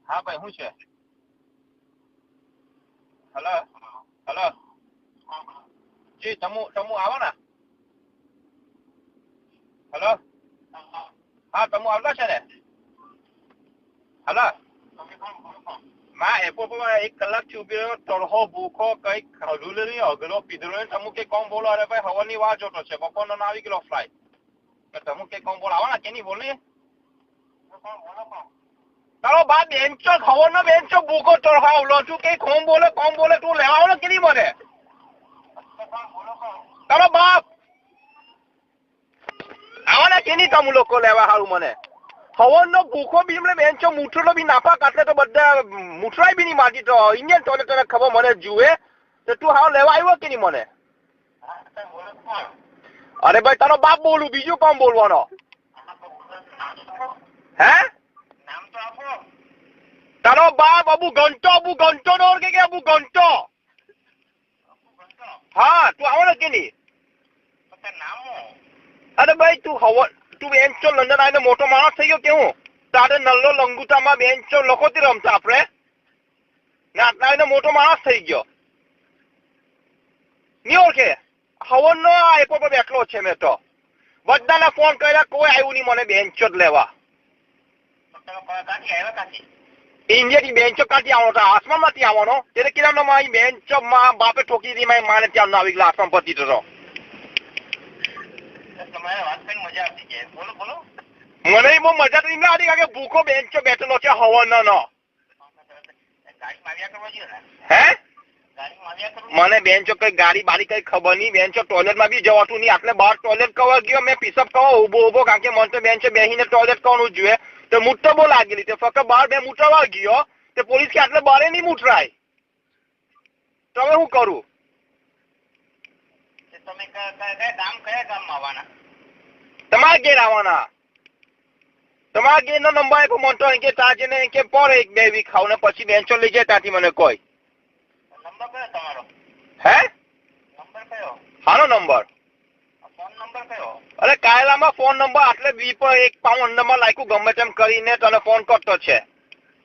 હા ભાઈ શું છે? હલો હલો જી તમુ આવો ને. હલો હા તમુ આવતા છે ને. હલો માં એરપોર્ટ પર 1 કલાકથી ઉભી રહ્યો, તળહો ભૂખો કઈ ખાધું નહીં, અઘરો પીધું નહીં. તમુ કે કોમ બોલો? અરે ભાઈ હવાની વાર જોતો છે, બપોરનો આવી ગયો ફ્લાઇટ. તમુ કે કોમ બોલો? આવવાના કે નહીં બોલે? તારો બાપ બેન્ચો ખવરનો બેન્ચો ભૂખો તળહાવ લો છું કે કોમ બોલે તું લેવા આવો ને કે નહીં મને? તારો બાપ આવવાના કે નહીં તમુ લોકો લેવા હારું મને? હવનનો ભૂખો બી એમને બેન્ચો મૂઠલો બી નાપા કાટલે તો બધા મૂઠરાય બી નહીં માગી તો ઇન્ડિયન ટોયલેટ તને ખબર મને જુએ તો તું હાવ લેવા આવ્યો કે નહીં મને? અરે ભાઈ તારો બાપ બોલું, બીજું કોમ બોલવાનો? હે તારો બાપ અબુ ઘંટો નો કે અબુ ઘંટો? હા તું આવો ને કે નહીં? અરે ભાઈ તું બેન્ચો લંડન આવીને મોટો માણસ થઈ ગયો કેવું? તારે નલ્લો લંગુટામાં બેન્ચો લખોતી રમતા આપડે ને આટલા આવીને મોટો માણસ થઈ ગયો નહીં ઓળખે? હવન નો એરપોર્ટ પર બેઠલો છે મેં તો બધાને ફોન કર્યા, કોઈ આવ્યું નહીં મને બેન્ચો જ લેવા. ઇન્ડિયાથી બેન્ચો કાંથી આવવાનો? આસમાન માંથી આવવાનો? એટલે કેટલા મારી બેન્ચો માં બાપે ઠોકી દીધી, મારી માને ત્યાં આવી ગયેલા આસમાન પતિ તો મને બહુ મજા તો એમને આવી કે ભૂખો બેન્ચો બેઠેલો છે હવન નો. હે મને બેન્ચો કઈ ગાડી બારી કઈ ખબર નહીં. બેન્ચો ટોયલેટ માં બી જવાતું નહીં. આટલે બહાર ટોયલેટ કવર ગયો મેં, પીસપ કવર ઉભો કારણ કે મને તો બેન્ચો બેસીને ટોયલેટ કરવાનું જોઈએ. તો મૂઠતો બહુ લાગેલી તે ફક્ત બહાર બે મૂઠવા ગયો તે પોલીસ કે આટલે બહાર નહીં મૂઠરાય. તો હવે હું કરું? તમારા ઘેર આવવાના? તમારા ઘેર નો નંબર આપ્યો મોટો કે તાજને કે પર 1-2 વીક ખાવ ને પછી બેન્ચો લઈ જાય ત્યાંથી મને કોઈ. હે હાનો નંબર? અરે કાયલામાં ફોન નંબર આટલે એક પાઉન્ડ અંદરમાં લાયકું ગમે તેમ કરીને તને ફોન કરતો છે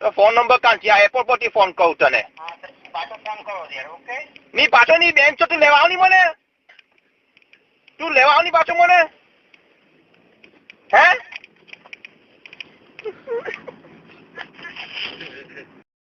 તો ફોન નંબર કાંથી? આ એરપોર્ટ પરથી ફોન કરું તને. ની પાછો ની બેન્ચો તું લેવા આવની મને? તું લેવા આવની પાછો મને? હે